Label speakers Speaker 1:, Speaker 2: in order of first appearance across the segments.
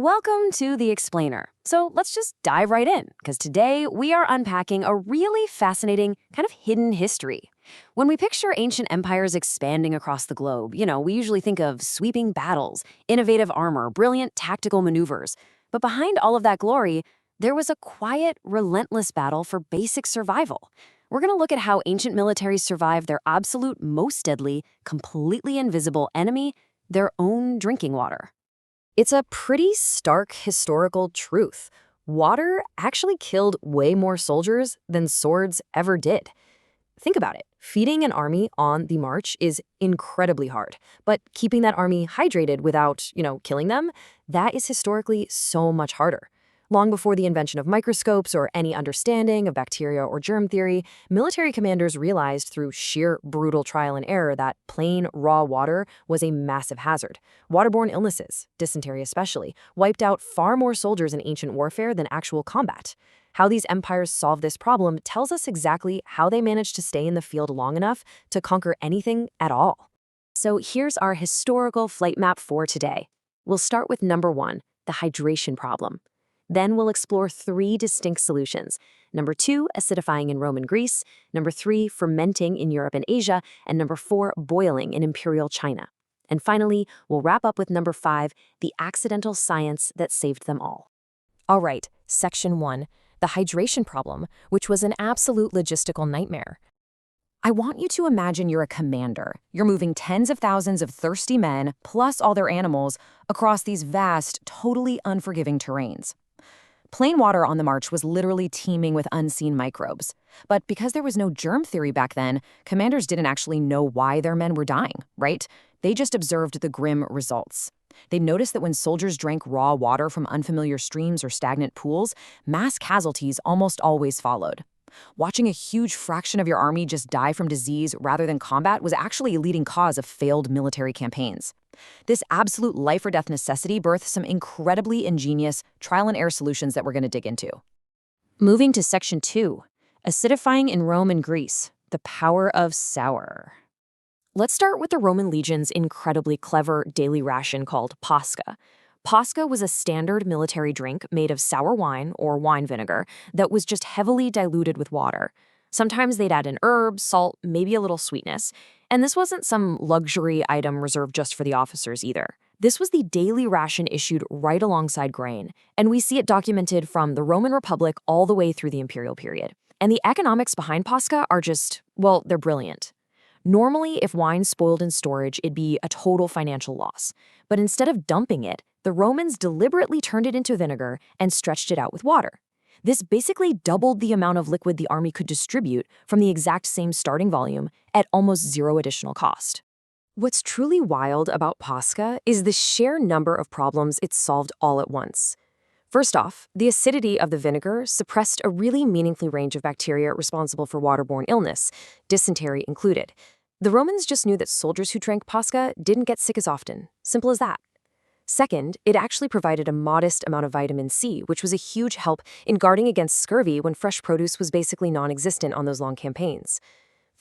Speaker 1: Welcome to The Explainer. So let's just dive right in, because today we are unpacking a really fascinating, kind of hidden history. When we picture ancient empires expanding across the globe, we usually think of sweeping battles, innovative armor, brilliant tactical maneuvers. But behind all of that glory, there was a quiet, relentless battle for basic survival. We're going to look at how ancient militaries survived their absolute most deadly, completely invisible enemy, their own drinking water. It's a pretty stark historical truth. Water actually killed way more soldiers than swords ever did. Think about it. Feeding an army on the march is incredibly hard, but keeping that army hydrated without, killing them, that is historically so much harder. Long before the invention of microscopes or any understanding of bacteria or germ theory, military commanders realized through sheer brutal trial and error that plain, raw water was a massive hazard. Waterborne illnesses, dysentery especially, wiped out far more soldiers in ancient warfare than actual combat. How these empires solved this problem tells us exactly how they managed to stay in the field long enough to conquer anything at all. So here's our historical flight map for today. We'll start with number 1, the hydration problem. Then we'll explore 3 distinct solutions. Number 2, acidifying in Rome and Greece. Number 3, fermenting in Europe and Asia. And number 4, boiling in imperial China. And finally, we'll wrap up with number 5, the accidental science that saved them all. All right, section 1, the hydration problem, which was an absolute logistical nightmare. I want you to imagine you're a commander. You're moving tens of thousands of thirsty men, plus all their animals, across these vast, totally unforgiving terrains. Plain water on the march was literally teeming with unseen microbes. But because there was no germ theory back then, commanders didn't actually know why their men were dying, right? They just observed the grim results. They noticed that when soldiers drank raw water from unfamiliar streams or stagnant pools, mass casualties almost always followed. Watching a huge fraction of your army just die from disease rather than combat was actually a leading cause of failed military campaigns. This absolute life-or-death necessity birthed some incredibly ingenious trial-and-error solutions that we're going to dig into. Moving to section 2, acidifying in Rome and Greece, the power of sour. Let's start with the Roman legion's incredibly clever daily ration called Posca. Posca was a standard military drink made of sour wine or wine vinegar that was just heavily diluted with water. Sometimes they'd add in herbs, salt, maybe a little sweetness. And this wasn't some luxury item reserved just for the officers either. This was the daily ration issued right alongside grain, and we see it documented from the Roman Republic all the way through the imperial period. And the economics behind Posca are just, well, they're brilliant. Normally, if wine spoiled in storage, it'd be a total financial loss. But instead of dumping it, the Romans deliberately turned it into vinegar and stretched it out with water. This basically doubled the amount of liquid the army could distribute from the exact same starting volume at almost zero additional cost. What's truly wild about Posca is the sheer number of problems it solved all at once. First off, the acidity of the vinegar suppressed a really meaningful range of bacteria responsible for waterborne illness, dysentery included. The Romans just knew that soldiers who drank Posca didn't get sick as often. Simple as that. Second, it actually provided a modest amount of vitamin C, which was a huge help in guarding against scurvy when fresh produce was basically non-existent on those long campaigns.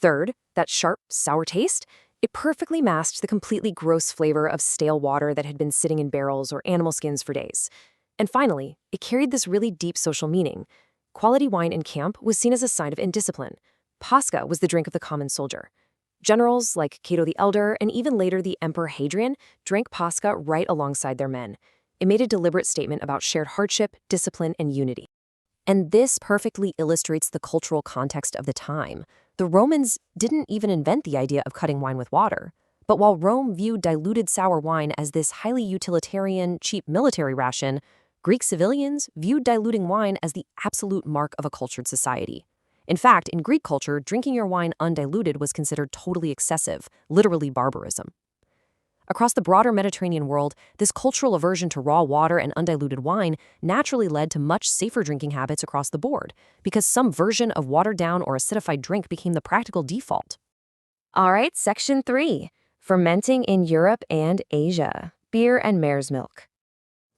Speaker 1: Third, that sharp, sour taste, it perfectly masked the completely gross flavor of stale water that had been sitting in barrels or animal skins for days. And finally, it carried this really deep social meaning. Quality wine in camp was seen as a sign of indiscipline. Posca was the drink of the common soldier. Generals like Cato the Elder and even later the Emperor Hadrian drank Posca right alongside their men. It made a deliberate statement about shared hardship, discipline, and unity. And this perfectly illustrates the cultural context of the time. The Romans didn't even invent the idea of cutting wine with water. But while Rome viewed diluted sour wine as this highly utilitarian, cheap military ration, Greek civilians viewed diluting wine as the absolute mark of a cultured society. In fact, in Greek culture, drinking your wine undiluted was considered totally excessive, literally barbarism. Across the broader Mediterranean world, this cultural aversion to raw water and undiluted wine naturally led to much safer drinking habits across the board, because some version of watered-down or acidified drink became the practical default. All right, section 3, fermenting in Europe and Asia, beer and mare's milk.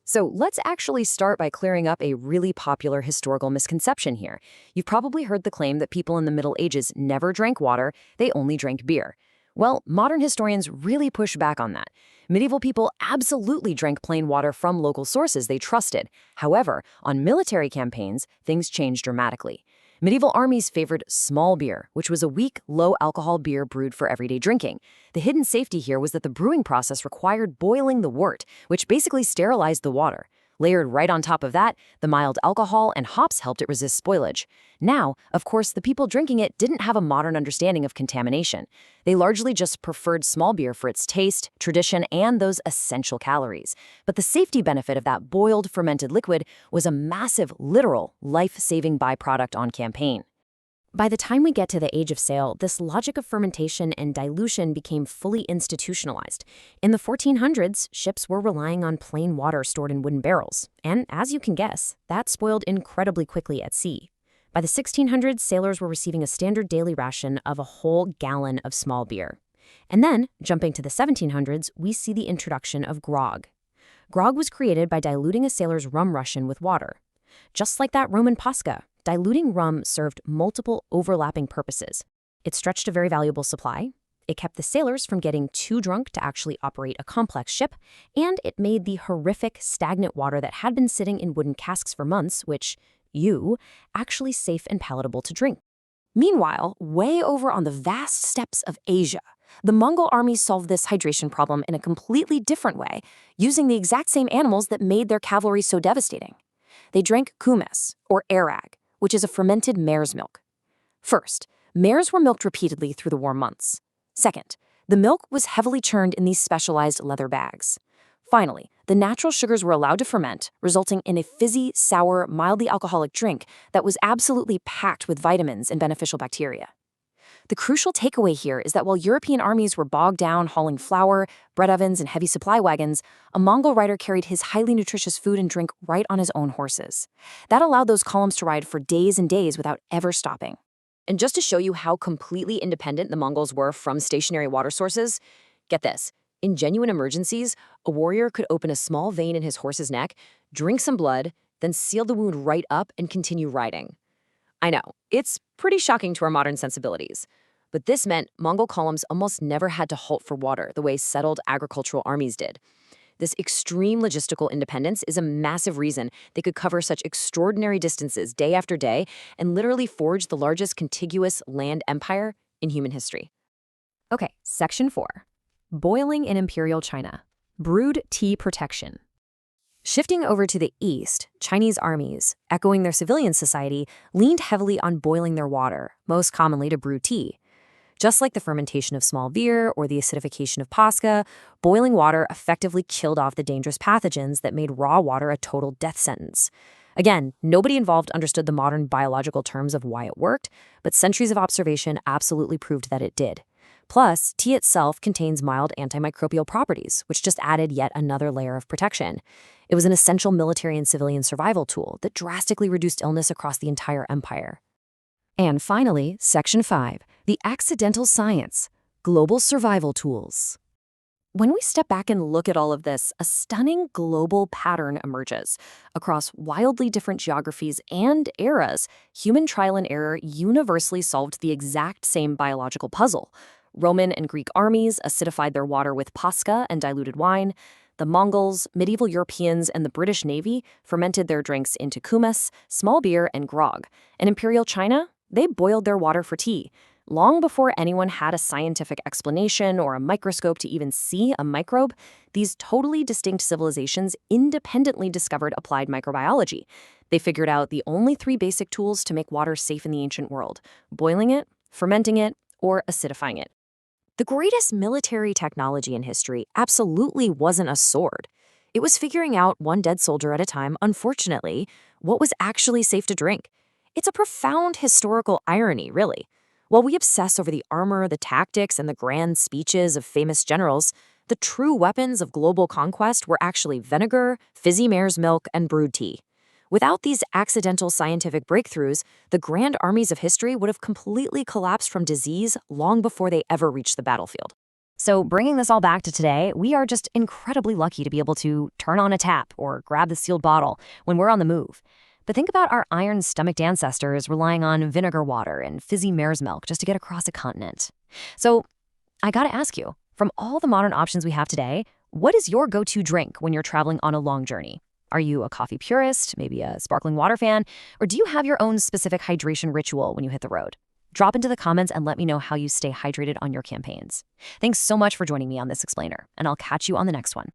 Speaker 1: So let's actually start by clearing up a really popular historical misconception here. You've probably heard the claim that people in the Middle Ages never drank water, they only drank beer. Well, modern historians really push back on that. Medieval people absolutely drank plain water from local sources they trusted. However, on military campaigns, things changed dramatically. Medieval armies favored small beer, which was a weak, low-alcohol beer brewed for everyday drinking. The hidden safety here was that the brewing process required boiling the wort, which basically sterilized the water. Layered right on top of that, the mild alcohol and hops helped it resist spoilage. Now, of course, the people drinking it didn't have a modern understanding of contamination. They largely just preferred small beer for its taste, tradition, and those essential calories. But the safety benefit of that boiled, fermented liquid was a massive, literal, life-saving byproduct on campaign. By the time we get to the Age of Sail, this logic of fermentation and dilution became fully institutionalized. In the 1400s, ships were relying on plain water stored in wooden barrels, and as you can guess, that spoiled incredibly quickly at sea. By the 1600s, sailors were receiving a standard daily ration of a whole gallon of small beer. And then, jumping to the 1700s, we see the introduction of grog. Grog was created by diluting a sailor's rum ration with water. Just like that Roman Posca, diluting rum served multiple overlapping purposes. It stretched a very valuable supply, it kept the sailors from getting too drunk to actually operate a complex ship, and it made the horrific, stagnant water that had been sitting in wooden casks for months, actually safe and palatable to drink. Meanwhile, way over on the vast steppes of Asia, the Mongol armies solved this hydration problem in a completely different way, using the exact same animals that made their cavalry so devastating. They drank kumes, or arag, which is a fermented mare's milk. First, mares were milked repeatedly through the warm months. Second, the milk was heavily churned in these specialized leather bags. Finally, the natural sugars were allowed to ferment, resulting in a fizzy, sour, mildly alcoholic drink that was absolutely packed with vitamins and beneficial bacteria. The crucial takeaway here is that while European armies were bogged down hauling flour, bread ovens, and heavy supply wagons, a Mongol rider carried his highly nutritious food and drink right on his own horses. That allowed those columns to ride for days and days without ever stopping. And just to show you how completely independent the Mongols were from stationary water sources, get this. In genuine emergencies, a warrior could open a small vein in his horse's neck, drink some blood, then seal the wound right up and continue riding. I know, it's pretty shocking to our modern sensibilities. But this meant Mongol columns almost never had to halt for water the way settled agricultural armies did. This extreme logistical independence is a massive reason they could cover such extraordinary distances day after day and literally forge the largest contiguous land empire in human history. Okay, Section 4. Boiling in Imperial China. Brewed tea protection. Shifting over to the east, Chinese armies, echoing their civilian society, leaned heavily on boiling their water, most commonly to brew tea. Just like the fermentation of small beer or the acidification of Posca, boiling water effectively killed off the dangerous pathogens that made raw water a total death sentence. Again, nobody involved understood the modern biological terms of why it worked, but centuries of observation absolutely proved that it did. Plus, tea itself contains mild antimicrobial properties, which just added yet another layer of protection. It was an essential military and civilian survival tool that drastically reduced illness across the entire empire. And finally, Section 5, the accidental science, global survival tools. When we step back and look at all of this, a stunning global pattern emerges. Across wildly different geographies and eras, human trial and error universally solved the exact same biological puzzle. Roman and Greek armies acidified their water with Posca and diluted wine. The Mongols, medieval Europeans, and the British Navy fermented their drinks into kumes, small beer, and grog. And Imperial China, they boiled their water for tea. Long before anyone had a scientific explanation or a microscope to even see a microbe, these totally distinct civilizations independently discovered applied microbiology. They figured out the only three basic tools to make water safe in the ancient world: boiling it, fermenting it, or acidifying it. The greatest military technology in history absolutely wasn't a sword. It was figuring out one dead soldier at a time, unfortunately, what was actually safe to drink. It's a profound historical irony, really. While we obsess over the armor, the tactics, and the grand speeches of famous generals, the true weapons of global conquest were actually vinegar, fizzy mare's milk, and brewed tea. Without these accidental scientific breakthroughs, the grand armies of history would have completely collapsed from disease long before they ever reached the battlefield. So bringing this all back to today, we are just incredibly lucky to be able to turn on a tap or grab the sealed bottle when we're on the move. But think about our iron-stomached ancestors relying on vinegar water and fizzy mare's milk just to get across a continent. So I gotta ask you, from all the modern options we have today, what is your go-to drink when you're traveling on a long journey? Are you a coffee purist, maybe a sparkling water fan, or do you have your own specific hydration ritual when you hit the road? Drop into the comments and let me know how you stay hydrated on your campaigns. Thanks so much for joining me on this explainer, and I'll catch you on the next one.